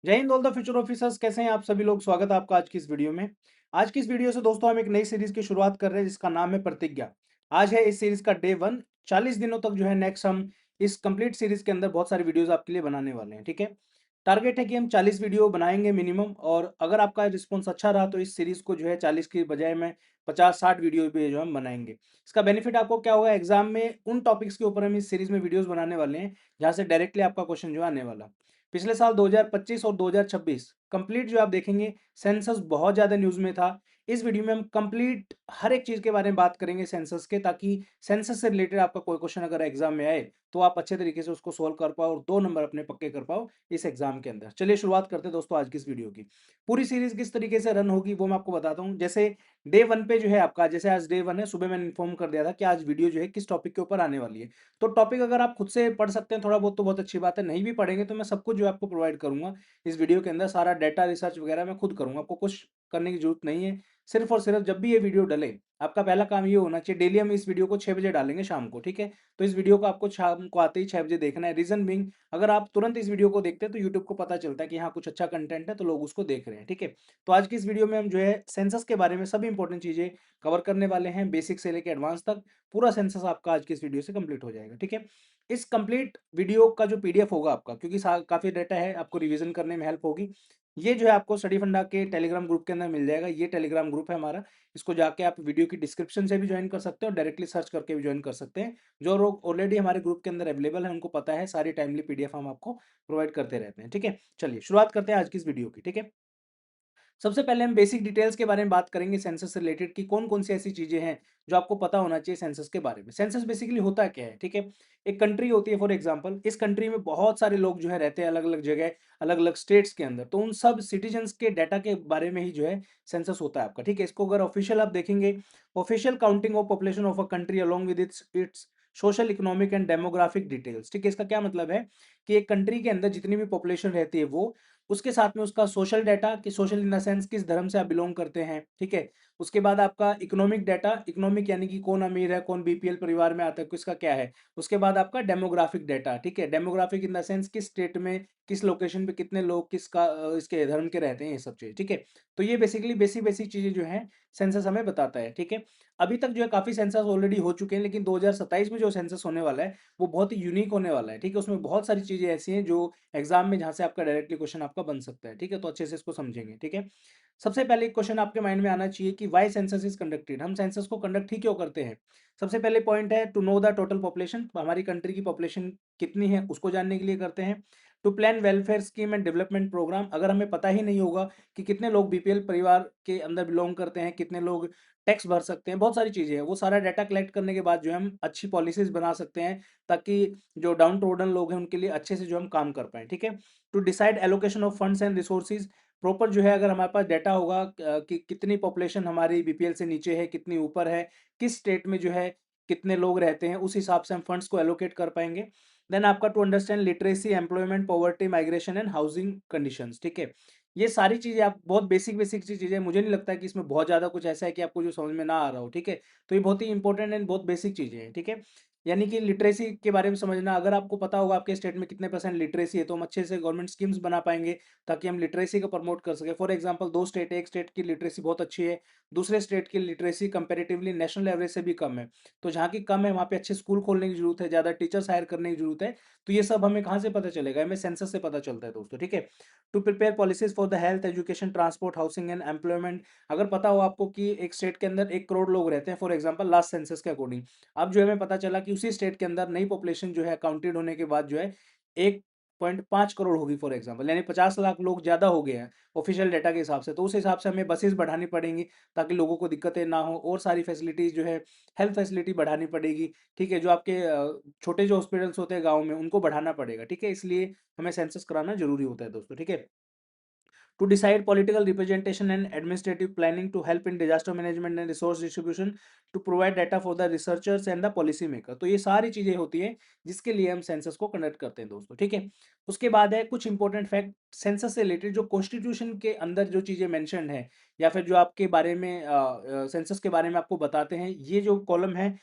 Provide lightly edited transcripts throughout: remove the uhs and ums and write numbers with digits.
जय Hind all the future officers, कैसे हैं आप सभी लोग। स्वागत है आपका आज की इस वीडियो में। आज की इस वीडियो से दोस्तों हम एक नई सीरीज की शुरुआत कर रहे हैं जिसका नाम है प्रतिज्ञा। आज है इस सीरीज का डे 1। 40 दिनों तक जो है नेक्स्ट हम इस कंप्लीट सीरीज के अंदर बहुत सारी वीडियोस आपके लिए बनाने वाले हैं। ठीक है, टारगेट है कि हम 40 वीडियो बनाएंगे मिनिमम, और अगर आपका रिस्पॉन्स अच्छा रहा तो इस सीरीज को जो है 40 की बजाय में 50-60 वीडियो भी जो हम बनाएंगे। इसका बेनिफिट आपको क्या होगा, एग्जाम में उन टॉपिक्स के ऊपर हम इस सीरीज में वीडियोस बनाने वाले हैं जहां से डायरेक्टली आपका क्वेश्चन जो है आने वाला। पिछले साल 2025 और 2026 कंप्लीट जो आप देखेंगे, सेंसस बहुत ज़्यादा न्यूज़ में था। इस वीडियो में हम कंप्लीट हर एक चीज़ के बारे में बात करेंगे सेंसस के, ताकि सेंसस से रिलेटेड आपका कोई क्वेश्चन अगर एग्जाम में आए तो आप अच्छे तरीके से उसको सोल्व कर पाओ और 2 नंबर अपने पक्के कर पाओ इस एग्जाम के अंदर। चलिए शुरुआत करते हैं दोस्तों आज की इस वीडियो की। पूरी सीरीज किस तरीके से रन होगी वो मैं आपको बताता हूँ। जैसे डे 1 पे जो है आपका, जैसे आज डे 1 है, सुबह मैंने इन्फॉर्म कर दिया था कि आज वीडियो जो है किस टॉपिक के ऊपर आने वाली है। तो टॉपिक अगर आप खुद से पढ़ सकते हैं थोड़ा बहुत तो बहुत अच्छी बात है, नहीं भी पढ़ेंगे तो मैं सब कुछ जो है आपको प्रोवाइड करूंगा। इस वीडियो के अंदर सारा डाटा रिसर्च वगैरह मैं खुद करूंगा, आपको कुछ करने की जरूरत नहीं है। सिर्फ और सिर्फ जब भी ये वीडियो डले, आपका पहला काम ये होना चाहिए, डेली हम इस वीडियो को 6 बजे डालेंगे शाम को। ठीक है, तो इस वीडियो को आपको शाम को आते ही 6 बजे देखना है। रीजन बिंग, अगर आप तुरंत इस वीडियो को देखते हैं तो यूट्यूब को पता चलता है कि हाँ कुछ अच्छा कंटेंट है तो लोग उसको देख रहे हैं। ठीक है, तो आज की इस वीडियो में हम जो है सेंसस के बारे में सभी इंपॉर्टेंट चीजें कवर करने वाले हैं, बेसिक से लेकर एडवांस तक। पूरा सेंसस आपका आज की इस वीडियो से कंप्लीट हो जाएगा। ठीक है, इस कंप्लीट वीडियो का जो पीडीएफ होगा आपका, क्योंकि काफी डाटा है, आपको रिवीजन करने में हेल्प होगी। ये जो है आपको स्टडी फंडा के टेलीग्राम ग्रुप के अंदर मिल जाएगा। ये टेलीग्राम ग्रुप है हमारा। इसको जाके आप वीडियो की डिस्क्रिप्शन से भी ज्वाइन कर सकते हैं और डायरेक्टली सर्च करके भी ज्वाइन कर सकते हैं। जो लोग ऑलरेडी हमारे ग्रुप के अंदर अवेलेबल है उनको पता है, सारी टाइमली पीडीएफ हम आपको प्रोवाइड करते रहते हैं। ठीक है, चलिए शुरुआत करते हैं आज की इस वीडियो की। ठीक है, सबसे पहले हम बेसिक डिटेल्स के बारे में बात करेंगे सेंसस से रिलेटेड, कि कौन कौन सी ऐसी चीजें हैं जो आपको पता होना चाहिए सेंसस के बारे में। सेंसस बेसिकली होता क्या है? ठीक है, एक कंट्री होती है फॉर एग्जांपल, इस कंट्री में बहुत सारे लोग जो है रहते हैं अलग अलग जगह, अलग अलग स्टेट्स के अंदर, तो उन सब सिटीजन्स के डाटा के बारे में ही जो है सेंसस होता है आपका। ठीक है, इसको अगर ऑफिशियल आप देखेंगे, official counting of population of a country along with its it's social economic and demographic details. ठीक है, इसका क्या मतलब है कि एक कंट्री के अंदर जितनी भी पॉपुलेशन रहती है वो, उसके साथ में उसका सोशल डाटा, कि सोशल इन द सेंस किस धर्म से आप बिलोंग करते हैं। ठीक है, उसके बाद आपका इकोनॉमिक डाटा, इकोनॉमिक यानी कि कौन अमीर है, कौन बीपीएल परिवार में आता है, किसका क्या है। उसके बाद आपका डेमोग्राफिक डाटा। ठीक है, डेमोग्राफिक इन द सेंस किस स्टेट में, किस लोकेशन पे कितने लोग किसका इसके धर्म के रहते हैं, ये सब चीज़। ठीक है, तो ये बेसिकली बेसिक बेसिक चीज़ें जो है सेंसस हमें बताता है। ठीक है, अभी तक जो है काफ़ी सेंसस ऑलरेडी हो चुके हैं, लेकिन 2027 में जो सेंसस होने वाला है वो बहुत ही यूनिक होने वाला है। ठीक है, उसमें बहुत सारी चीज़ें ऐसी हैं जो एग्जाम में जहाँ से आपका डायरेक्टली क्वेश्चन आपका बन सकता है। ठीक है, तो अच्छे से इसको समझेंगे। ठीक है, सबसे पहले एक क्वेश्चन आपके माइंड में आना चाहिए कि वाई सेंसस इज कंडक्टेड, हम सेंसस को कंडक्ट ही क्यों करते हैं। सबसे पहले पॉइंट है to know the total population, हमारी कंट्री की पॉपुलेशन कितनी है उसको जानने के लिए करते हैं। To plan welfare scheme and development programme, अगर हमें पता ही नहीं होगा कि कितने लोग बीपीएल परिवार के अंदर बिलोंग करते हैं, कितने लोग टैक्स भर सकते हैं, बहुत सारी चीजें हैं, वो सारा डाटा कलेक्ट करने के बाद जो है हम अच्छी पॉलिसीज बना सकते हैं, ताकि जो डाउन टू लोग हैं उनके लिए अच्छे से जो हम काम कर पाए। ठीक है, to decide allocation of funds and resources, proper जो है अगर हमारे पास डाटा होगा कि कितनी पॉपुलेशन हमारी बीपीएल से नीचे है, कितनी ऊपर है, किस स्टेट में जो है कितने लोग रहते हैं, उस हिसाब से हम फंड्स को एलोकेट कर पाएंगे। देन आपका to understand literacy, employment, poverty, migration and housing conditions. ठीक है, ये सारी चीजें आप बहुत बेसिक बेसिक सी चीजें, मुझे नहीं लगता है कि इसमें बहुत ज्यादा कुछ ऐसा है कि आपको जो समझ में ना आ रहा हो। ठीक है, तो ये बहुत ही इंपॉर्टेंट एंड बहुत बेसिक चीजें हैं। ठीक है, यानी कि लिटरेसी के बारे में समझना, अगर आपको पता होगा आपके स्टेट में कितने परसेंट लिटरेसी है तो हम अच्छे से गवर्नमेंट स्कीम्स बना पाएंगे ताकि हम लिटरेसी को प्रमोट कर सके। फॉर एग्जांपल, दो स्टेट है, एक स्टेट की लिटरेसी बहुत अच्छी है, दूसरे स्टेट की लिटरेसी कंपेरेटिवली नेशनल एवरेज से भी कम है, तो जहाँ की कम है वहाँ पे अच्छे स्कूल खोलने की जरूरत है, ज़्यादा टीचर्स हायर करने की जरूरत है। तो ये सब हमें कहाँ से पता चलेगा, हमें सेंसस से पता चलता है दोस्तों। ठीक है, to prepare policies for the health, education, transport, housing and employment, अगर पता हो आपको कि एक स्टेट के अंदर 1 करोड़ लोग रहते हैं फॉर एग्जाम्पल लास्ट सेंसस के अकॉर्डिंग, अब जो है हमें पता चला कि उसी स्टेट के अंदर नई पॉपुलेशन जो है काउंटेड होने के बाद जो है 1.5 करोड़ होगी फॉर एग्जाम्पल, यानी 50 लाख लोग ज्यादा हो गए हैं ऑफिशियल डाटा के हिसाब से। तो उस हिसाब से हमें बसेस बढ़ानी पड़ेंगी ताकि लोगों को दिक्कतें ना हो, और सारी फैसिलिटीज जो है, हेल्थ फैसिलिटी बढ़ानी पड़ेगी। ठीक है, जो आपके छोटे जो हॉस्पिटल्स होते हैं गाँव में उनको बढ़ाना पड़ेगा। ठीक है, इसलिए हमें सेंसस कराना जरूरी होता है दोस्तों। ठीक है, to decide political representation and administrative planning, to help in disaster management and resource distribution, to provide data for the researchers and the policy maker। तो ये सारी चीजें होती है जिसके लिए हम सेंसस को कंडक्ट करते हैं दोस्तों। ठीक है, उसके बाद है कुछ इंपॉर्टेंट फैक्ट सेंसस से रिलेटेड, जो कॉन्स्टिट्यूशन के अंदर जो चीजें मेंशन है या फिर जो आपके बारे में सेंसस के बारे में आपको बताते हैं, ये जो कॉलम है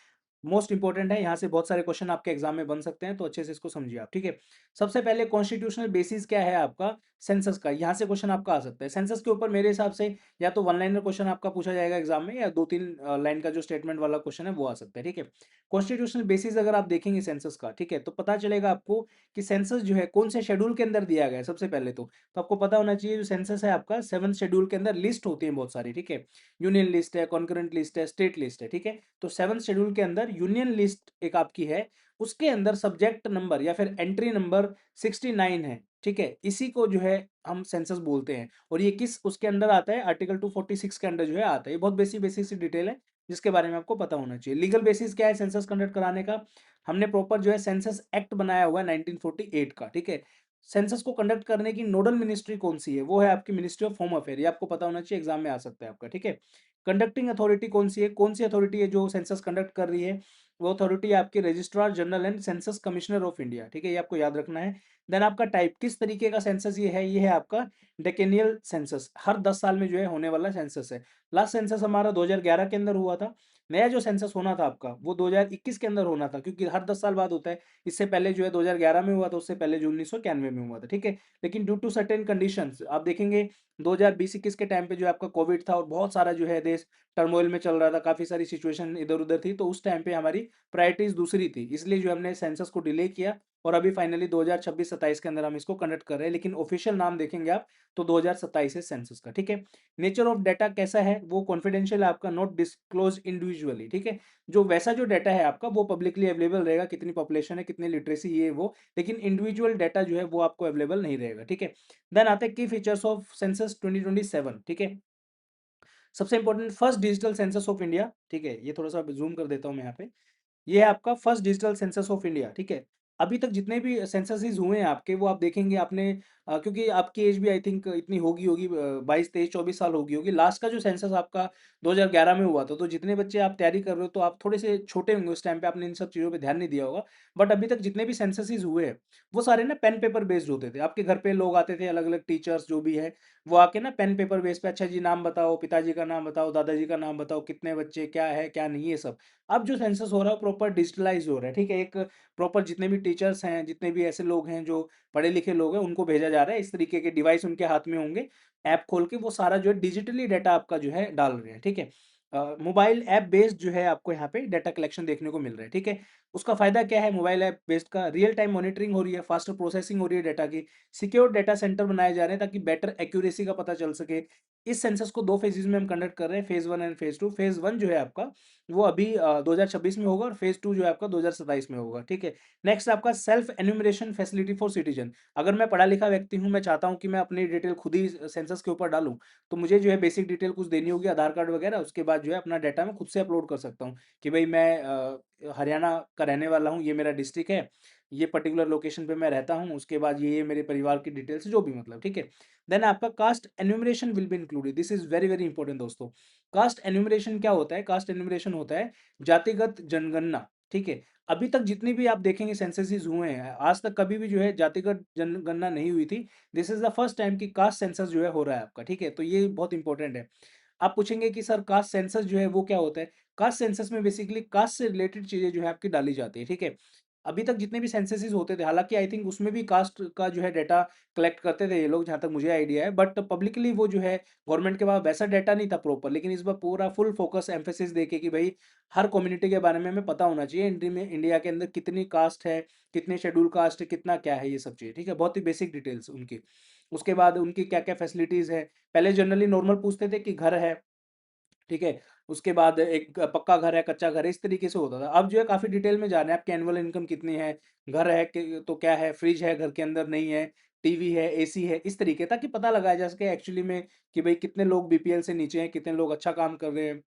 मोस्ट इंपॉर्टेंट है, यहाँ से बहुत सारे क्वेश्चन आपके एग्जाम में बन सकते हैं, तो अच्छे से इसको समझिए आप। ठीक है, सबसे पहले कॉन्स्टिट्यूशनल बेसिस क्या है आपका, सेंसस का, यहाँ से क्वेश्चन आपका आ सकता है। सेंसस के ऊपर मेरे हिसाब से या तो वन लाइनर क्वेश्चन आपका पूछा जाएगा एग्जाम में, या 2-3 लाइन का जो स्टेटमेंट वाला क्वेश्चन है वो आ सकता है, ठीक है। कॉन्स्टिट्यूशनल बेसिस अगर आप देखेंगे सेंसस का, ठीक है, तो पता चलेगा आपको कि सेंसस जो है कौन से शेड्यूल के अंदर दिया गया है। सबसे पहले तो आपको पता होना चाहिए जो सेंसस है आपका 7 शेड्यूल के अंदर लिस्ट होती है बहुत सारी, ठीक है। यूनियन लिस्ट है, कॉन्करेंट लिस्ट है, स्टेट लिस्ट है, ठीक है। तो 7 शेड्यूल के अंदर यूनियन लिस्ट एक आपकी है, उसके अंदर सब्जेक्ट नंबर या फिर एंट्री नंबर 69 है, ठीक है। इसी को जो है हम सेंसस बोलते हैं, और ये किस उसके अंदर आता है, आर्टिकल 246 के अंदर जो है आता है। ये बहुत बेसिक बेसिक सी डिटेल है जिसके बारे में आपको पता होना चाहिए। लीगल बेसिस क्या है सेंसस कंडक्ट कराने का, हमने प्रॉपर जो है सेंसस एक्ट बनाया हुआ है 1948 का, ठीक है। सेंसस को कंडक्ट करने की नोडल मिनिस्ट्री कौन सी है, वो है आपकी मिनिस्ट्री ऑफ होम अफेयर, ये आपको पता होना चाहिए, एग्जाम में आ सकता है आपका, ठीक है। कंडक्टिंग अथॉरिटी कौन सी है, कौन सी अथॉरिटी है जो सेंसस कंडक्ट कर रही है, वो अथॉरिटी है आपकी registrar general and census commissioner of India, ठीक है, ये आपको याद रखना है। देन आपका टाइप किस तरीके का सेंसस ये है आपका डेकेनियल सेंसस, हर 10 साल में जो है होने वाला सेंसस है। लास्ट सेंसस हमारा 2011 के अंदर हुआ था। नया जो सेंसस होना था आपका वो 2021 के अंदर होना था, क्योंकि हर 10 साल बाद होता है। इससे पहले जो है 2011 में हुआ था, उससे पहले जो 1991 में हुआ था, ठीक है। लेकिन ड्यू टू सर्टेन कंडीशंस आप देखेंगे 2020-21 के टाइम पे जो आपका कोविड था और बहुत सारा जो है देश टर्मोइल में चल रहा था, काफी सारी सिचुएशन इधर उधर थी, तो उस टाइम पे हमारी प्रायोरिटीज दूसरी थी, इसलिए जो हमने सेंसस को डिले किया, और अभी फाइनली 2026-27 के अंदर हम इसको कंडक्ट कर रहे हैं। लेकिन ऑफिशियल नाम देखेंगे आप तो 2027 है सेंसस का, ठीक है। नेचर ऑफ डाटा कैसा है, वो कॉन्फिडेंशियल है आपका, नॉट डिस्क्लोज इंडिविजुअली, ठीक है। जो वैसा जो डाटा है आपका वो पब्लिकली अवेलेबल रहेगा, कितनी पॉपुलेशन है, कितनी लिटरेसी, ये वो, लेकिन इंडिविजुअल डाटा जो है वो आपको अवेलेबल नहीं रहेगा, ठीक है। देन आते हैं की फीचर्स ऑफ सेंसस 2027, ठीक है। सबसे important, first digital census of India, ठीक है, ये थोड़ा सा जूम कर देता हूँ मैं यहाँ पे। ये है आपका first digital census of India, ठीक है। अभी तक जितने भी सेंससेस हुए हैं आपके, वो आप देखेंगे आपने, क्योंकि आपकी एज भी आई थिंक इतनी होगी होगी 22-23-24 साल होगी होगी। लास्ट का जो सेंसस आपका 2011 में हुआ था, तो जितने बच्चे आप तैयारी कर रहे हो तो आप थोड़े से छोटे होंगे उस टाइम पे, आपने इन सब चीज़ों पे ध्यान नहीं दिया होगा। बट अभी तक जितने भी सेंससेस हुए हैं वो सारे ना पेन पेपर बेस्ड होते थे। आपके घर पे लोग आते थे, अलग अलग टीचर्स जो भी है, वो आके ना पेन पेपर बेस पे, अच्छा जी नाम बताओ, पिताजी का नाम बताओ, दादाजी का नाम बताओ, कितने बच्चे, क्या है क्या नहीं, ये सब। अब जो सेंसस हो रहा है प्रॉपर डिजिटलाइज हो रहा है, ठीक है। एक प्रॉपर जितने भी टीचर्स हैं, जितने भी ऐसे लोग हैं जो पढ़े लिखे लोग हैं, उनको भेजा जा रहा है, इस तरीके के डिवाइस उनके हाथ में होंगे, ऐप खोल के वो सारा जो है डिजिटली डाटा आपका जो है डाल रहे हैं, ठीक है। मोबाइल ऐप बेस्ड जो है आपको यहाँ पे डाटा कलेक्शन देखने को मिल रहा है, ठीक है। उसका फायदा क्या है, मोबाइल ऐप बेस्ड का रियल टाइम मॉनिटरिंग हो रही है, फास्टर प्रोसेसिंग हो रही है डाटा की, सिक्योर डाटा सेंटर बनाए जा रहे हैं ताकि बेटर एक्यूरेसी का पता चल सके। इस सेंसस को 2 फेजेस में हम कंडक्ट कर रहे हैं, फेज 1 एंड फेज 2। फेज 1 जो है आपका वो अभी 2026 में होगा, और फेज 2 जो है आपका 2027 में होगा, ठीक है। नेक्स्ट आपका self enumeration facility for citizen. अगर मैं पढ़ा लिखा व्यक्ति हूं, मैं चाहता हूं कि मैं अपनी डिटेल खुद ही सेंसस के ऊपर डालूं, तो मुझे जो है बेसिक डिटेल कुछ देनी होगी, आधार कार्ड वगैरह, उसके बाद जो है अपना डाटा मैं खुद से अपलोड कर सकता हूँ कि भाई मैं हरियाणा का रहने वाला हूँ, ये मेरा डिस्ट्रिक्ट है, ये पर्टिकुलर लोकेशन पे मैं रहता हूँ, उसके बाद ये मेरे परिवार की डिटेल्स जो भी, मतलब, ठीक है। देन आपका caste enumeration will be included, this is very very important दोस्तों। कास्ट एन्यूमरेशन क्या होता है, कास्ट एन्यूमरेशन होता है जातिगत जनगणना, ठीक है। अभी तक जितनी भी आप देखेंगे सेंससेस हुए हैं, आज तक कभी भी जो है जातिगत जनगणना नहीं हुई थी। This is the first time कि कास्ट सेंसस जो है हो रहा है आपका, ठीक है। तो ये बहुत इंपॉर्टेंट है। आप पूछेंगे कि सर कास्ट सेंसस जो है वो क्या होता है। कास्ट सेंसस में बेसिकली कास्ट से रिलेटेड चीजें जो है आपकी डाली जाती है, ठीक है। अभी तक जितने भी सेंससेस होते थे, हालांकि आई थिंक उसमें भी कास्ट का जो है डाटा कलेक्ट करते थे ये लोग, जहां तक मुझे आइडिया है, बट पब्लिकली वो जो है गवर्नमेंट के पास वैसा डाटा नहीं था प्रॉपर। लेकिन इस बार पूरा फुल फोकस एम्फेसिस देके कि भाई हर कम्युनिटी के बारे में हमें पता होना चाहिए, इंडिया के अंदर कितनी कास्ट है, कितने शेड्यूल कास्ट है, कितना क्या है, ये सब चीज़ें, ठीक है। बहुत ही बेसिक डिटेल्स उनकी। उसके बाद उनकी क्या क्या फैसिलिटीज है। पहले जनरली नॉर्मल पूछते थे कि घर है, ठीक है। उसके बाद एक पक्का घर है, कच्चा घर है, इस तरीके से होता था। अब जो है काफी डिटेल में जाना है, आपकी एनुअल इनकम कितनी है, घर है तो क्या है, फ्रिज है घर के अंदर नहीं है, टीवी है, एसी है, इस तरीके, ताकि पता लगाया जा सके एक्चुअली में कि भाई कितने लोग बीपीएल से नीचे हैं, कितने लोग अच्छा काम कर रहे हैं,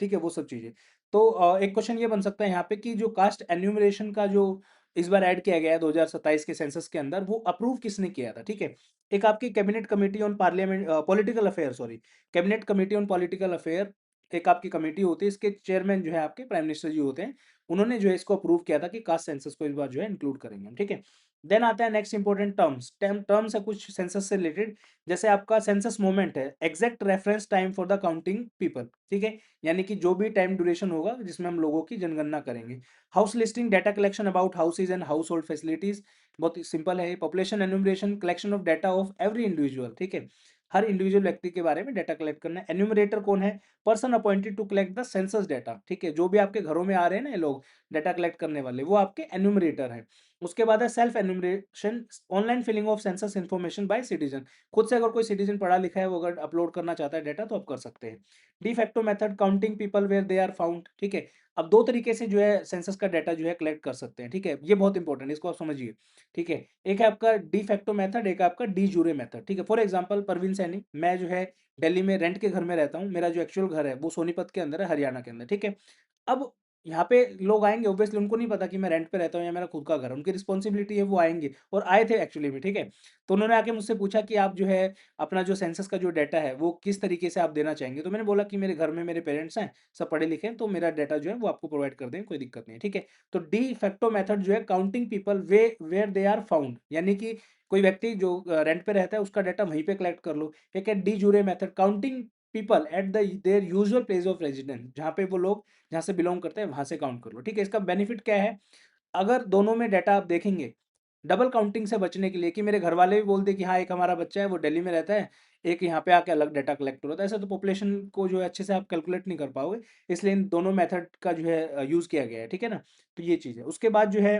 ठीक है, वो सब चीजें। तो एक क्वेश्चन ये बन सकता है यहाँ पे कि जो कास्ट एन्यूमरेशन का जो इस बार ऐड किया गया है 2027 के सेंसस के अंदर, वो अप्रूव किसने किया था, ठीक है। एक आपकी cabinet committee on parliament political affair, sorry, cabinet committee on political affair, एक आपकी कमेटी होती है, इसके चेयरमैन जो है आपके प्राइम मिनिस्टर जी होते हैं। उन्होंने जो है इसको अप्रूव किया था कि कास्ट सेंसस को इस बार जो है इंक्लूड करेंगे हम, ठीक है। देन आता है नेक्स्ट इंपॉर्टेंट टर्म्स। टर्म्स है कुछ सेंसस से रिलेटेड, जैसे आपका सेंसस मोमेंट है, exact reference time for the counting people, ठीक है, यानी कि जो भी टाइम ड्यूरेशन होगा जिसमें हम लोगों की जनगणना करेंगे। House listing, data collection about houses and house hold facilities, बहुत सिंपल है। Population enumeration, collection of data of every individual, ठीक है, हर इंडिविजुअल व्यक्ति के बारे में डाटा कलेक्ट करना है। एन्यूमरेटर कौन है? Person appointed to collect the census data, ठीक है, जो भी आपके घरों में आ रहे हैं ना ये लोग डाटा कलेक्ट करने वाले, वो आपके एन्यूमरेटर है। उसके बाद है self enumeration, online filling of census information by citizen, खुद से अगर कोई सिटीजन पढ़ा लिखा है वो अगर अपलोड करना चाहता है डाटा तो आप कर सकते हैं। De facto method, counting people where they are found, ठीक है। अब दो तरीके से जो है सेंसस का डाटा जो है कलेक्ट कर सकते हैं, ठीक है, ये बहुत इंपॉर्टेंट है, इसको आप समझिए, ठीक है। एक है आपका डी फैक्टो मेथड, एक है आपका डी जूरे मेथड, ठीक है। फॉर एग्जांपल परवीन सैनी, मैं जो है दिल्ली में रेंट के घर में रहता हूँ, मेरा जो एक्चुअल घर है वो सोनीपत के अंदर है, हरियाणा के अंदर, ठीक है। अब यहाँ पे लोग आएँगे, ऑब्वियसली उनको नहीं पता कि मैं रेंट पे रहता हूँ या मेरा खुद का घर है, उनकी रिस्पॉन्सिबिलिटी है वो आएँगे, और आए थे एक्चुअली में, ठीक है। तो उन्होंने आके मुझसे पूछा कि आप जो है अपना जो सेंसस का जो डाटा है वो किस तरीके से आप देना चाहेंगे? तो मैंने बोला कि मेरे घर में मेरे पेरेंट्स हैं, सब पढ़े लिखे हैं, तो मेरा डाटा जो है वो आपको प्रोवाइड कर देंगे, कोई दिक्कत नहीं है, ठीक है। तो डी फैक्टो मेथड जो है counting people way where they are found, यानी कि कोई व्यक्ति जो रेंट पे रहता है उसका डाटा वहीं पे कलेक्ट कर लो। एक है D jure method, counting people at the there usual place of residence, जहाँ पे वो लोग जहाँ से बिलोंग करते हैं वहां से काउंट कर लो, ठीक है। इसका बेनिफिट क्या है? अगर दोनों में डाटा आप देखेंगे, डबल काउंटिंग से बचने के लिए, कि मेरे घर वाले भी बोल दे कि हाँ एक हमारा बच्चा है वो दिल्ली में रहता है, एक यहाँ पे आके अलग डाटा कलेक्ट हो रहा है, ऐसे तो पॉपुलेशन को जो है अच्छे से आप कैलकुलेट नहीं कर पाओगे, इसलिए इन दोनों मेथड का जो है यूज किया गया है, ठीक है ना। तो ये चीज है। उसके बाद जो है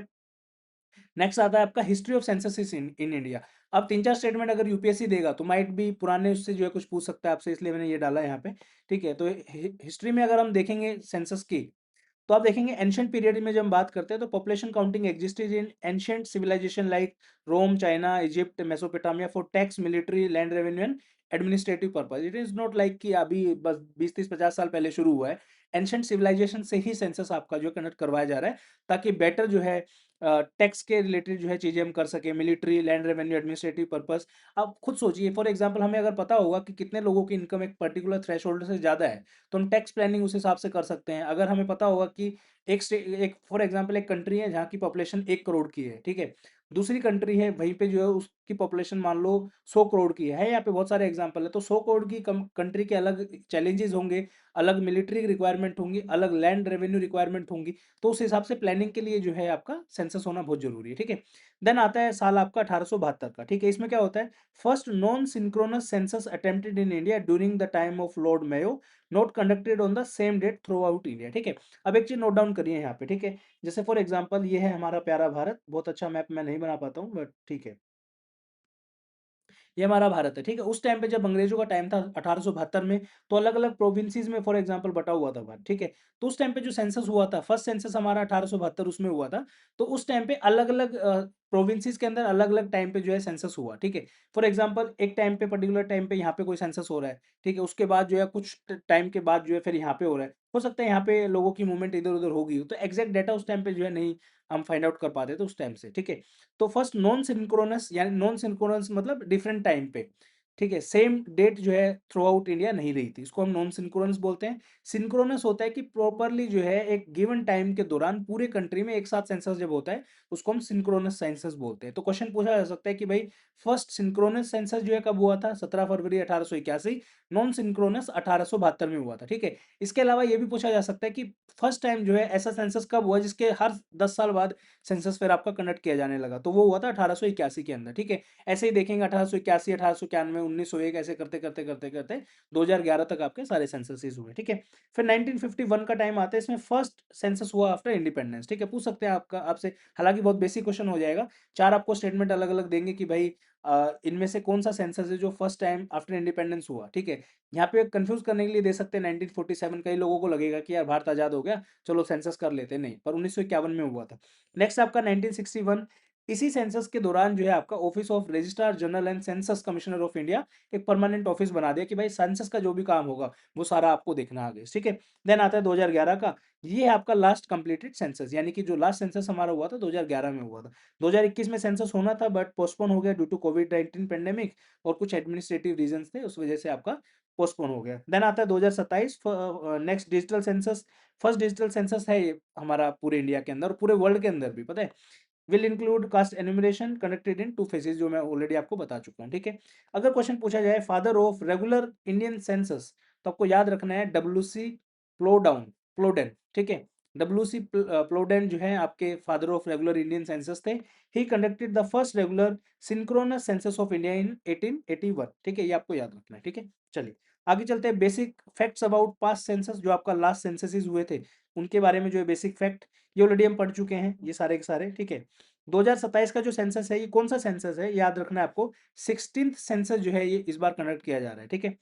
नेक्स्ट आता है आपका history of census in in India. अब तीन चार स्टेटमेंट अगर यूपीएससी देगा तो माइट भी पुराने उससे जो है कुछ पूछ सकता है आपसे, इसलिए मैंने ये डाला है यहाँ पे, ठीक है। तो हिस्ट्री में अगर हम देखेंगे सेंसस की, तो आप देखेंगे एंशिएंट पीरियड में जब हम बात करते हैं तो population counting existed in ancient civilization like Rome, China, Egypt, Mesopotamia for tax, military, land revenue and administrative purpose. It is not like कि अभी बस 20 30 50 साल पहले शुरू हुआ है। एंशिएंट सिविलाइजेशन से ही सेंसस आपका जो कंडक्ट करवाया जा रहा है, ताकि बेटर जो है टैक्स के रिलेटेड जो है चीजें हम कर सके, military, land revenue, administrative purpose. आप खुद सोचिए, फॉर एग्जांपल हमें अगर पता होगा कि कितने लोगों की इनकम एक पर्टिकुलर थ्रेशोल्ड से ज्यादा है, तो हम टैक्स प्लानिंग उस हिसाब से कर सकते हैं। अगर हमें पता होगा कि एक फॉर एग्जांपल एक कंट्री है जहाँ की पॉपुलेशन 1 करोड़ की है, ठीक है, दूसरी कंट्री है वहीं पे जो है उसकी पॉपुलेशन मान लो 100 करोड़ की है, यहाँ पे बहुत सारे एग्जांपल है, तो 100 करोड़ की कंट्री के अलग चैलेंजेस होंगे, अलग मिलिट्री रिक्वायरमेंट होंगी, अलग लैंड रेवेन्यू रिक्वायरमेंट होंगी, तो उस हिसाब से प्लानिंग के लिए जो है आपका सेंसस होना बहुत जरूरी है, ठीक है। देन आता है साल आपका 1872 का, ठीक है। इसमें क्या होता है? First non synchronous census attempted in India during the time of Lord Mayo, not conducted on the same date throughout India, ठीक है। अब एक चीज नोट डाउन करिए यहाँ पे, ठीक है। जैसे फॉर एग्जांपल ये है हमारा प्यारा भारत, बहुत अच्छा मैप मैं नहीं बना पाता हूँ बट ठीक है, ये हमारा भारत है, ठीक है। उस टाइम पे जब अंग्रेजों का टाइम था 1872 में, तो अलग अलग प्रोविंसेस में फॉर एग्जांपल बटा हुआ था भारत, ठीक है। तो उस टाइम पे जो सेंसस हुआ था, फर्स्ट सेंसस हमारा 1872 उसमें हुआ था, तो उस टाइम पे अलग अलग प्रोविंसेस के अंदर अलग अलग टाइम पे जो है सेंसस हुआ, ठीक है। फॉर एग्जांपल एक टाइम पे पर्टिकुलर टाइम पे यहाँ पे कोई सेंसस हो रहा है, ठीक है, उसके बाद जो है कुछ टाइम के बाद जो है फिर यहाँ पे हो रहा है, हो सकता है यहाँ पे लोगों की मूवमेंट इधर उधर हो गई हो, तो एग्जैक्ट डाटा उस टाइम पे जो है नहीं हम फाइंड आउट कर पाते थे उस टाइम से, ठीक है। तो फर्स्ट नॉन सिंक्रोनस, यानी नॉन सिंक्रोनस मतलब डिफरेंट टाइम पे, ठीक है, सेम डेट जो है थ्रू आउट इंडिया नहीं रही थी, इसको हम नॉन सिंक्रोनस बोलते हैं। सिंक्रोनस होता है कि प्रॉपरली जो है एक गिवन टाइम के दौरान पूरे कंट्री में एक साथ सेंसस जब होता है उसको हम सिंक्रोनस सेंसस बोलते हैं। तो क्वेश्चन पूछा जा सकता है कि भाई फर्स्ट सिंक्रोनस सेंसस जो है कब हुआ था? 17 फरवरी 1881। नॉन सिंक्रोनस 1872 में हुआ था, ठीक है। इसके अलावा ये भी पूछा जा सकता है कि फर्स्ट टाइम जो है ऐसा सेंसस कब हुआ जिसके हर 10 साल बाद सेंसस फिर आपका कंडक्ट किया जाने लगा, तो वो हुआ था 1881 के अंदर, ठीक है। ऐसे ही देखेंगे 1881, 1891, 1901, ऐसे करते करते करते करते 2011 तक आपके सारे सेंससेस हुए, ठीक है। फिर 1951 का टाइम आता है, इसमें फर्स्ट सेंसस हुआ आफ्टर इंडिपेंडेंस, ठीक है। पूछ सकते हैं आपका आपसे, हालांकि बहुत बेसिक क्वेश्चन हो जाएगा, चार आपको स्टेटमेंट अलग अलग देंगे कि भाई इनमें से कौन सा सेंसस है जो फर्स्ट टाइम आफ्टर इंडिपेंडेंस हुआ, ठीक है। यहाँ पे कंफ्यूज करने के लिए दे सकते हैं 1947, कई लोगों को लगेगा कि यार भारत आजाद हो गया चलो सेंसस कर लेते हैं, नहीं, पर 1951 में हुआ था। नेक्स्ट आपका 1961, इसी सेंसस के दौरान जो है आपका office of registrar general and census commissioner of India एक परमानेंट ऑफिस बना दिया कि भाई सेंसस का जो भी काम होगा वो सारा आपको देखना आगे, ठीक है। देन आता है 2011 का, ये है आपका लास्ट कंप्लीटेड सेंसस, यानी कि जो लास्ट सेंसस हमारा हुआ था 2011 में हुआ था। 2021 में सेंसस होना था बट पोस्टपोन हो गया ड्यू टू कोविड-19 पेंडेमिक, और कुछ एडमिनिस्ट्रेटिव रीजंस थे, उस वजह से आपका पोस्टपोन हो गया। देन आता है 2027, next digital census. First digital census है ये हमारा पूरे इंडिया के अंदर, पूरे वर्ल्ड के अंदर भी, पता है। Will include caste enumeration conducted in 2 phases, जो मैं ऑलरेडी आपको बता चुका हूँ, ठीक है। अगर क्वेश्चन पूछा जाए father of regular Indian census, तो आपको याद रखना है डब्ल्यूसी प्लोडेन, ठीक है। डब्ल्यूसी प्लोडेन जो है आपके father of regular Indian census थे। He conducted the first regular synchronous census of India in 1881, ठीक है, ये आपको याद रखना है, ठीक है। चलिए आगे चलते हैं, basic facts about past census, जो आपका लास्ट सेंसस हुए थे उनके बारे में जो है बेसिक फैक्ट, ये ऑलरेडी हम पढ़ चुके हैं ये सारे के सारे, ठीक है। 2027 का जो सेंसस है ये कौन सा सेंसस है, याद रखना है आपको, 16th सेंसस जो है ये इस बार कंडक्ट किया जा रहा है, ठीक है।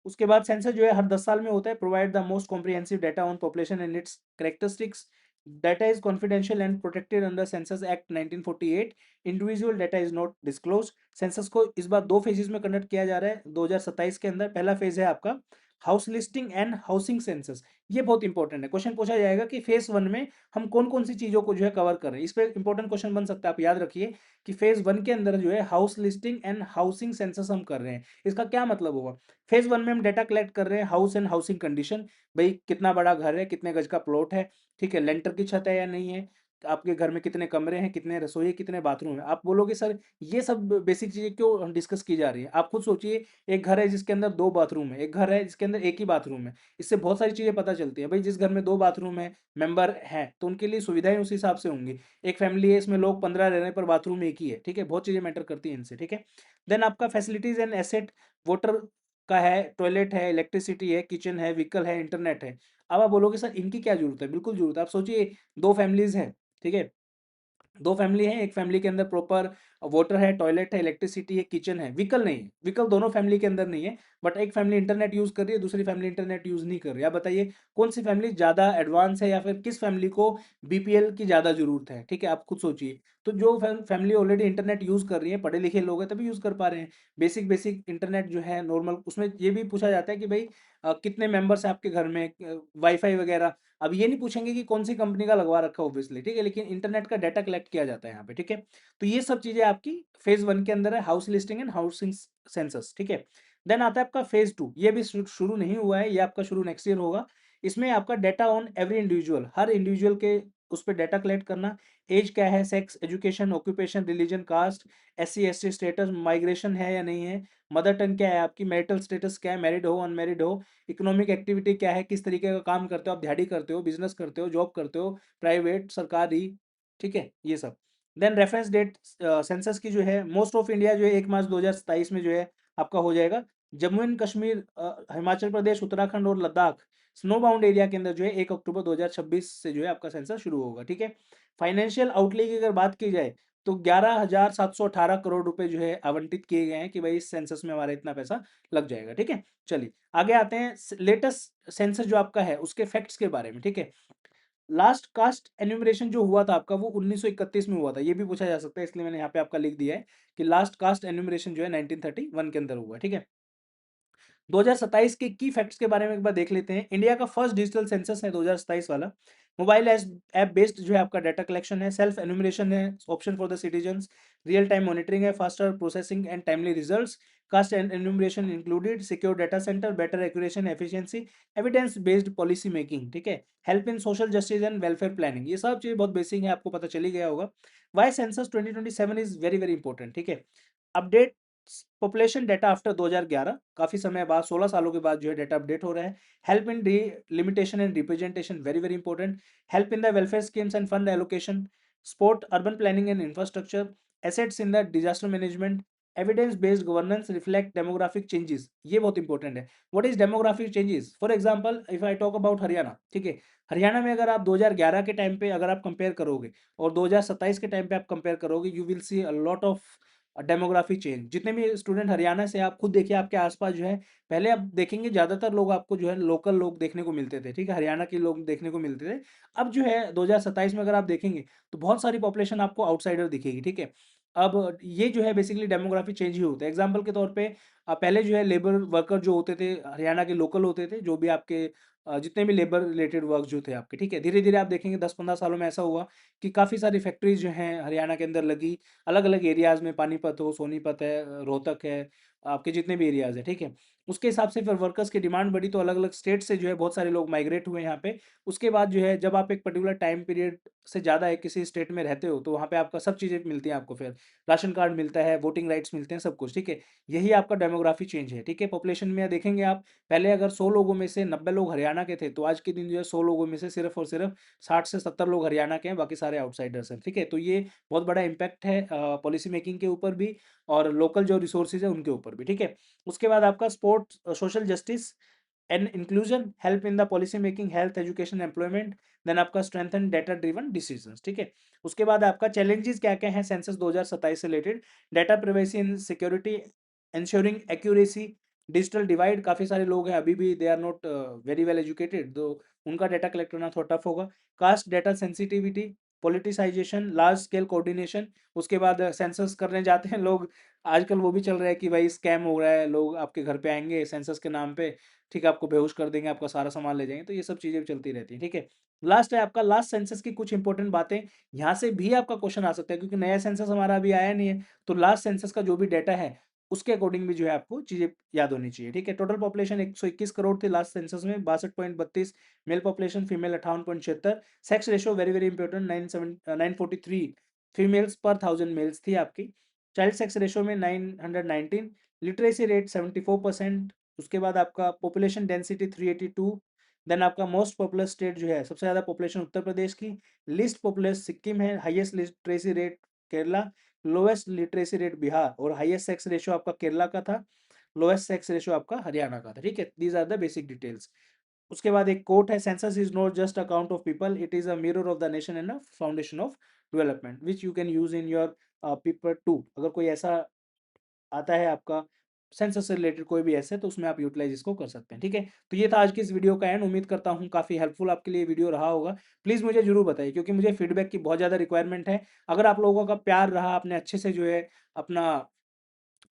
उसके बाद सेंसस जो है हर 10 साल में होता है। Provide the most comprehensive data on population and it's characteristics, data is confidential and protected under census act 1948, individual data is not disclose. Census को इस बार 2 फेजेस में कंडक्ट किया जा रहा है 2027 के अंदर। पहला फेज है आपका house listing and housing census, ये बहुत इंपॉर्टेंट है, क्वेश्चन पूछा जाएगा कि फेज 1 में हम कौन कौन सी चीजों को जो है कवर कर रहे हैं, इस पे इंपॉर्टेंट क्वेश्चन बन सकता है। आप याद रखिए कि फेज 1 के अंदर जो है house listing and housing census हम कर रहे हैं। इसका क्या मतलब होगा, फेज 1 में हम डेटा कलेक्ट कर रहे हैं हाउस एंड हाउसिंग कंडीशन, भाई कितना बड़ा घर है, कितने गज का प्लॉट है, ठीक है, लेंटर की छत है या नहीं है, आपके घर में कितने कमरे हैं, कितने रसोई, कितने बाथरूम है। आप बोलोगे सर ये सब बेसिक चीजें क्यों डिस्कस की जा रही है, आप खुद सोचिए, एक घर है जिसके अंदर 2 बाथरूम है, एक घर है जिसके अंदर एक ही बाथरूम है, इससे बहुत सारी चीजें पता चलती है। भाई जिस घर में 2 बाथरूम है, मेंबर है, तो उनके लिए सुविधाएं उस हिसाब से होंगी। एक फैमिली है इसमें लोग 15 रह रहे हैं पर बाथरूम एक ही है, ठीक है, बहुत चीजें मैटर करती हैं इनसे, ठीक है। देन आपका फैसिलिटीज एंड एसेट, वाटर का है, टॉयलेट है, इलेक्ट्रिसिटी है, किचन है, व्हीकल है, इंटरनेट है। अब आप बोलोगे सर इनकी क्या जरूरत है, बिल्कुल जरूरत है। आप सोचिए 2 फैमिलीज हैं, ठीक है, 2 फैमिली है, एक फैमिली के अंदर प्रॉपर वाटर है, टॉयलेट है, इलेक्ट्रिसिटी है, किचन है, व्हीकल नहीं है, व्हीकल दोनों फैमिली के अंदर नहीं है, बट एक फैमिली इंटरनेट यूज कर रही है, दूसरी फैमिली इंटरनेट यूज नहीं कर रही है। आप बताइए कौन सी फैमिली ज्यादा एडवांस है, या फिर किस फैमिली को बीपीएल की ज्यादा जरूरत है, ठीक है, आप खुद सोचिए। तो जो फैमिली ऑलरेडी इंटरनेट यूज कर रही है, पढ़े लिखे लोग हैं तभी यूज कर पा रहे हैं। बेसिक बेसिक इंटरनेट जो है नॉर्मल, उसमें ये भी पूछा जाता है कि भाई कितने मेंबर्स हैं आपके घर में, वाईफाई वगैरह। अब ये नहीं पूछेंगे कि कौन सी कंपनी का लगवा रखा है ऑब्वियसली, ठीक है, लेकिन इंटरनेट का डाटा कलेक्ट किया जाता है यहाँ पे, ठीक है। तो ये सब चीजें आपकी फेज 1 के अंदर है, house listing and housing census, ठीक है। देन आता है आपका फेज 2, ये भी शुरू नहीं हुआ है, ये आपका शुरू नेक्स्ट ईयर होगा। इसमें आपका डाटा ऑन एवरी इंडिविजुअल, हर इंडिविजुअल के उस पर डाटा कलेक्ट करना। एज क्या है, sex, education, occupation, religion, caste, SC ST status, migration है या नहीं है, मदर टंग क्या है आपकी, मैरिटल स्टेटस क्या है, मैरिड हो अनमैरिड हो, इकोनॉमिक एक्टिविटी क्या है, किस तरीके का काम करते हो, आप दिहाड़ी करते हो, बिजनेस करते हो, जॉब करते हो, प्राइवेट सरकारी, ठीक है, ये सब। देन रेफरेंस डेट सेंसस की जो है, मोस्ट ऑफ इंडिया जो है 1 मार्च 2027 में जो है आपका हो जाएगा। जम्मू एंड कश्मीर, हिमाचल प्रदेश, उत्तराखंड और लद्दाख स्नो बाउंड एरिया के अंदर जो है 1 अक्टूबर 2026 से जो है आपका सेंसस शुरू होगा, ठीक है। फाइनेंशियल आउटले की अगर बात की जाए तो 11,718 करोड़ रुपए जो है आवंटित किए गए हैं कि भाई इस सेंसस में हमारा इतना पैसा लग जाएगा, ठीक है। चलिए आगे आते हैं लेटेस्ट सेंसस जो आपका है उसके फैक्ट्स के बारे में, ठीक है। लास्ट कास्ट एन्यूमरेशन जो हुआ था आपका वो 1931 में हुआ था, ये भी पूछा जा सकता है, इसलिए मैंने यहाँ पे आपका लिख दिया है कि लास्ट कास्ट एन्यूमरेशन जो है 1931 के अंदर हुआ, ठीक है। 2027 के की फैक्ट्स के बारे में एक बार देख लेते हैं। इंडिया का फर्स्ट डिजिटल सेंसस है 2027 वाला। मोबाइल ऐप बेस्ड जो है आपका डाटा कलेक्शन है, सेल्फ एन्यूमरेशन है, option for the citizens, real time monitoring है, faster processing and timely results, caste and enumeration included, secure data centre, better accuration efficiency, evidence based policy making, ठीक है, help in social justice and welfare planning. ये सब चीजें बहुत basic है, आपको पता चल ही गया होगा। Why census 2027 is very very important, ठीक है। अपडेट पॉपुलेशन डाटा आफ्टर 2011, काफी समय बाद 16 सालों के बाद जो है डाटा अपडेट हो रहा है। Help in limitation and representation, very very important. Help in the welfare schemes end fund allocation, sport urban planning and infrastructure, assets in the disaster management, evidence based governance, reflect demographic changes, ये बहुत important है। What is demographic changes, for example if I talk about Haryana, ठीक है, हरियाणा में अगर आप 2011 के time पे अगर आप कंपेयर करोगे और 2027 के टाइम पे आप कंपेयर करोगे, you will see a lot of demography change. जितने भी स्टूडेंट हरियाणा से, आप खुद देखिए आपके आसपास जो है, पहले आप देखेंगे ज्यादातर लोग आपको जो है लोकल लोग देखने को मिलते थे, ठीक है, हरियाणा के लोग देखने को मिलते थे। अब जो है 2027 में अगर आप देखेंगे तो बहुत सारी पॉपुलेशन आपको आउटसाइडर दिखेगी, ठीक है। अब ये जो है बेसिकली डेमोग्राफी चेंज ही होता है। एग्जाम्पल के तौर पे पहले जो है लेबर वर्कर जो होते थे हरियाणा के लोकल होते थे, जो भी आपके जितने भी लेबर रिलेटेड वर्क जो थे आपके, ठीक है। धीरे-धीरे आप देखेंगे 10-15 सालों में ऐसा हुआ कि काफ़ी सारी फैक्ट्रीज़ जो हैं हरियाणा के अंदर लगी, अलग-अलग एरियाज़ में, पानीपत हो, सोनीपत है, रोहतक है, आपके जितने भी एरियाज़ हैं, ठीक है। उसके हिसाब से फिर वर्कर्स की डिमांड बढ़ी, तो अलग-अलग स्टेट से जो है बहुत सारे लोग माइग्रेट हुए यहाँ पे। उसके बाद जो है जब आप एक पर्टिकुलर टाइम पीरियड से ज़्यादा एक किसी स्टेट में रहते हो, तो वहाँ पे आपका सब चीज़ें मिलती हैं आपको फिर। राशन कार्ड मिलता है, वोटिंग राइट्स मिलते हैं, सब कुछ, ठीक है। यही आपका डेमोग्राफी चेंज है, ठीक है। पॉपुलेशन में देखेंगे आप, पहले अगर 100 लोगों में से 90 लोग हरियाणा के थे, तो आज के दिन जो है 100 लोगों में से सिर्फ और सिर्फ 60 से 70 लोग हरियाणा के हैं, बाकी सारे आउटसाइडर्स हैं, ठीक है। तो ये बहुत बड़ा इम्पैक्ट है पॉलिसी मेकिंग के ऊपर भी और लोकल जो रिसोर्सेज है उनके ऊपर भी, ठीक है। उसके बाद आपका sports, social justice and inclusion, help in the policy making, health, education, employment, then आपका स्ट्रेंथन डेटा ड्रिवन डिसीजंस, ठीक है। उसके बाद आपका चैलेंजेस क्या क्या हैं सेंसस 2027 से related, data privacy and security, ensuring accuracy, digital divide, काफ़ी सारे लोग हैं अभी भी they are not very well educated, तो उनका डाटा कलेक्ट करना थोड़ा टफ होगा। Cast data sensitivity, politicisation, large scale coordination. उसके बाद सेंसस करने जाते हैं लोग, आजकल वो भी चल रहा है कि भाई स्कैम हो रहा है, लोग आपके घर पे आएंगे सेंसस के नाम पे, ठीक है, आपको बेहोश कर देंगे, आपका सारा सामान ले जाएंगे, तो ये सब चीज़ें चलती रहती हैं, ठीक है। लास्ट है आपका लास्ट सेंसस की कुछ इंपॉर्टेंट बातें, यहाँ से भी आपका क्वेश्चन आ सकता है क्योंकि नया सेंसस हमारा अभी आया नहीं है, तो लास्ट सेंसस का जो भी डाटा है उसके अकॉर्डिंग भी जो है आपको चीज़ें याद होनी चाहिए, ठीक है। टोटल पॉपुलेशन 121 करोड़ थी लास्ट सेंसस में, 62.32, mail population, female 58.76, sex ratio very very important, 943 females पर 1000 मेल्स थी आपकी। चाइल्ड सेक्स रेशियो में 919, लिटरेसी रेट 74%। उसके बाद आपका पॉपुलेशन डेंसिटी 382, देन आपका मोस्ट पॉपुलस स्टेट जो है, सबसे ज़्यादा पॉपुलेशन उत्तर प्रदेश की, लिस्ट पॉपुलस सिक्किम है, highest literacy rate Kerala, lowest literacy rate Bihar, और हाईएस्ट सेक्स रेशियो आपका केरला का था, लोएस्ट सेक्स रेशियो आपका हरियाणा का था, ठीक है। These are the basic details. उसके बाद एक कोट है, census is not just a count of people, it is a mirror of the nation and a foundation of development which you can use in your paper too. अगर कोई ऐसा आता है आपका सेंसस से रिलेटेड कोई भी ऐसे, तो उसमें आप यूटिलाइज इसको कर सकते हैं, ठीक है। तो ये था आज की इस वीडियो का एंड, उम्मीद करता हूँ काफ़ी हेल्पफुल आपके लिए वीडियो रहा होगा। प्लीज़ मुझे जरूर बताइए क्योंकि मुझे फीडबैक की बहुत ज़्यादा रिक्वायरमेंट है। अगर आप लोगों का प्यार रहा, आपने अच्छे से जो है अपना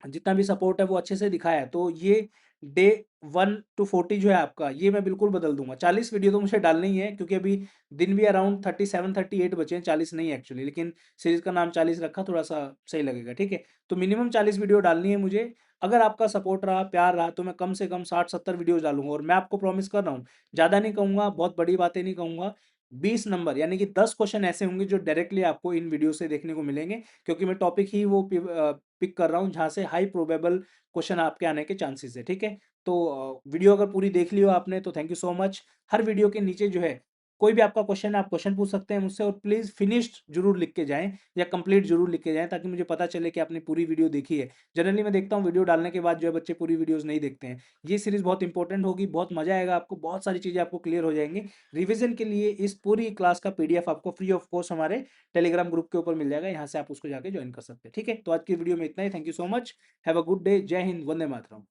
जितना भी सपोर्ट है वो अच्छे से दिखाया है, तो ये डे 1 to 40 जो है आपका, ये मैं बिल्कुल बदल दूंगा। 40 वीडियो तो मुझे डालनी ही है क्योंकि अभी दिन भी अराउंड 37-38 बचे हैं, 40 नहीं एक्चुअली, लेकिन सीरीज का नाम 40 रखा, थोड़ा सा सही लगेगा, ठीक है। तो मिनिमम 40 वीडियो डालनी है मुझे। अगर आपका सपोर्ट रहा, प्यार रहा, तो मैं कम से कम 60-70 वीडियोज डालूंगा, और मैं आपको प्रॉमिस कर रहा हूँ, ज़्यादा नहीं कहूँगा, बहुत बड़ी बातें नहीं कहूँगा, 20 नंबर यानी कि 10 क्वेश्चन ऐसे होंगे जो डायरेक्टली आपको इन वीडियो से देखने को मिलेंगे, क्योंकि मैं टॉपिक ही वो पिक कर रहा हूँ जहाँ से हाई प्रोबेबल क्वेश्चन आपके आने के चांसेस है, ठीक है। तो वीडियो अगर पूरी देख ली हो आपने तो thank you so much. Her video के नीचे जो है कोई भी आपका क्वेश्चन है, आप क्वेश्चन पूछ सकते हैं मुझसे, और प्लीज़ फिनिश्ड जरूर लिख के जाएं या कंप्लीट जरूर लिख के जाएं, ताकि मुझे पता चले कि आपने पूरी वीडियो देखी है। जनरली मैं देखता हूँ वीडियो डालने के बाद जो है बच्चे पूरी वीडियोस नहीं देखते हैं। ये सीरीज बहुत इंपॉर्टेंट होगी, बहुत मजा आएगा आपको, बहुत सारी चीज़ें आपको क्लियर हो जाएंगी। रिविजन के लिए इस पूरी क्लास का पीडीएफ आपको फ्री ऑफ कॉस्ट हमारे टेलीग्राम ग्रुप के ऊपर मिल जाएगा, यहाँ से आप उसको जाके ज्वाइन कर सकते हैं, ठीक है। तो आज की वीडियो में इतना ही, thank you so much, have a good day, जय हिंद, वंदे मातरम।